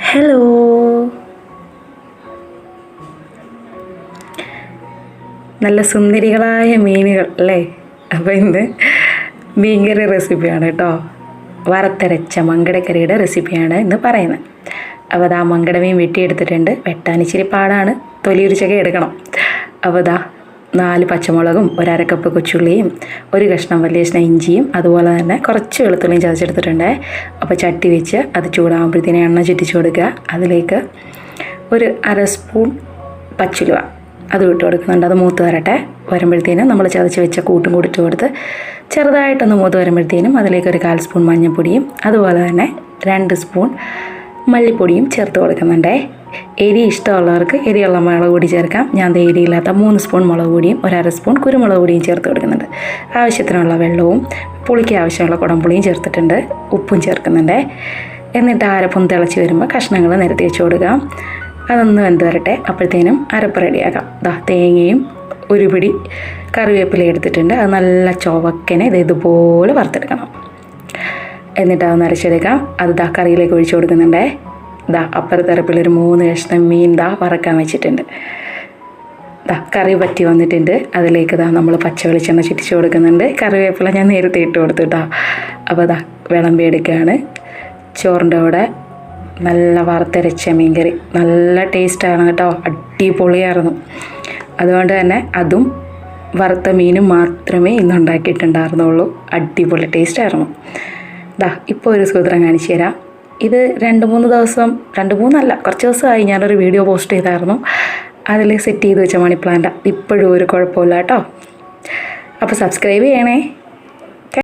Hello, നല്ല സുന്ദരികളായ മീനുകൾ അല്ലേ? അപ്പോൾ ഇന്ന് മീൻകറി റെസിപ്പിയാണ് കേട്ടോ. വറുത്തരച്ച മങ്കടക്കറിയുടെ റെസിപ്പിയാണ് ഇന്ന് പറയുന്നത്. അപ്പോൾ അതാ മങ്കട മീൻ വെട്ടിയെടുത്തിട്ടുണ്ട്. വെട്ടാൻ ഇച്ചിരി പാടാണ്, തൊലി ഉരിച്ചൊക്കെ എടുക്കണം. അപ്പോൾ അതാ 4 പച്ചമുളകും 1/2 കപ്പ് കൊച്ചുള്ളിയും 1 കഷ്ണം വലിയ കഷ്ണം ഇഞ്ചിയും അതുപോലെ തന്നെ കുറച്ച് വെളുത്തുള്ളിയും ചതച്ചെടുത്തിട്ടുണ്ട്. അപ്പോൾ ചട്ടി വെച്ച് അത് ചൂടാകുമ്പോഴത്തേനും എണ്ണ ചുറ്റിച്ച് കൊടുക്കുക. അതിലേക്ക് 1/2 സ്പൂൺ പച്ചുലുവ അത് ഇട്ട് കൊടുക്കുന്നുണ്ട്. അത് മൂത്ത് വരുമ്പോഴത്തേനും നമ്മൾ ചതച്ച് വെച്ച കൂട്ടും കൂടി ഇട്ട് കൊടുത്ത് ചെറുതായിട്ടൊന്ന് മൂത്ത് വരുമ്പോഴത്തേനും അതിലേക്ക് 1/4 സ്പൂൺ മഞ്ഞൾപ്പൊടിയും അതുപോലെ തന്നെ 2 സ്പൂൺ മല്ലിപ്പൊടിയും ചേർത്ത് കൊടുക്കുന്നുണ്ട്. എരി ഇഷ്ടമുള്ളവർക്ക് എരിയുള്ള മുളക് പൊടി ചേർക്കാം. ഞാൻ എരിയില്ലാത്ത 3 സ്പൂൺ മുളക് പൊടിയും 1/2 സ്പൂൺ കുരുമുളക് പൊടിയും ചേർത്ത് കൊടുക്കുന്നുണ്ട്. ആവശ്യത്തിനുള്ള വെള്ളവും പുളിക്ക് ആവശ്യമുള്ള കുടംപുളിയും ചേർത്തിട്ടുണ്ട്. ഉപ്പും ചേർക്കുന്നുണ്ട്. എന്നിട്ട് അരപ്പം തിളച്ച് വരുമ്പോൾ കഷ്ണങ്ങൾ നിരത്തി വെച്ച് കൊടുക്കാം. അതൊന്ന് വെന്ത് വരട്ടെ. അപ്പോഴത്തേനും അരപ്പ് റെഡിയാക്കാം. തേങ്ങയും 1 പിടി കറിവേപ്പില എടുത്തിട്ടുണ്ട്. അത് നല്ല ചുവക്കനെ ഇതുപോലെ വറുത്തെടുക്കണം. എന്നിട്ട് അത് നരച്ചെടുക്കാം. അത് കറിയിലേക്ക് ഒഴിച്ചു കൊടുക്കുന്നുണ്ട്. അപ്പുറത്തെ അരപ്പിൽ 3 കഷ്ണം മീൻ വറക്കാൻ വെച്ചിട്ടുണ്ട്. കറി പറ്റി വന്നിട്ടുണ്ട്. അതിലേക്ക് നമ്മൾ പച്ച വെളിച്ചെണ്ണ ചുറ്റിച്ച് കൊടുക്കുന്നുണ്ട്. കറിവേപ്പില ഞാൻ നേരത്തെ ഇട്ട് കൊടുത്തിട്ടാ. അപ്പോൾ വിളമ്പി എടുക്കുകയാണ്. ചോറിൻ്റെ കൂടെ നല്ല വറുത്തരച്ച മീൻകറി നല്ല ടേസ്റ്റാണ് കേട്ടോ. അടിപൊളിയായിരുന്നു. അതുകൊണ്ട് തന്നെ അതും വറുത്ത മീനും മാത്രമേ ഇന്ന് ഉണ്ടാക്കിയിട്ടുണ്ടായിരുന്നുള്ളൂ. അടിപൊളി ടേസ്റ്റായിരുന്നു. ഇപ്പോൾ ഒരു സൂത്രം കാണിച്ചു തരാം. ഇത് 2-3 ദിവസം, 2-3 കുറച്ച് ദിവസമായി ഞാനൊരു വീഡിയോ പോസ്റ്റ് ചെയ്തായിരുന്നു. അതിൽ സെറ്റ് ചെയ്ത് വെച്ച മണി പ്ലാന്റ് ഇപ്പോഴും ഒരു കുഴപ്പമില്ല കേട്ടോ. അപ്പോൾ സബ്സ്ക്രൈബ് ചെയ്യണേ.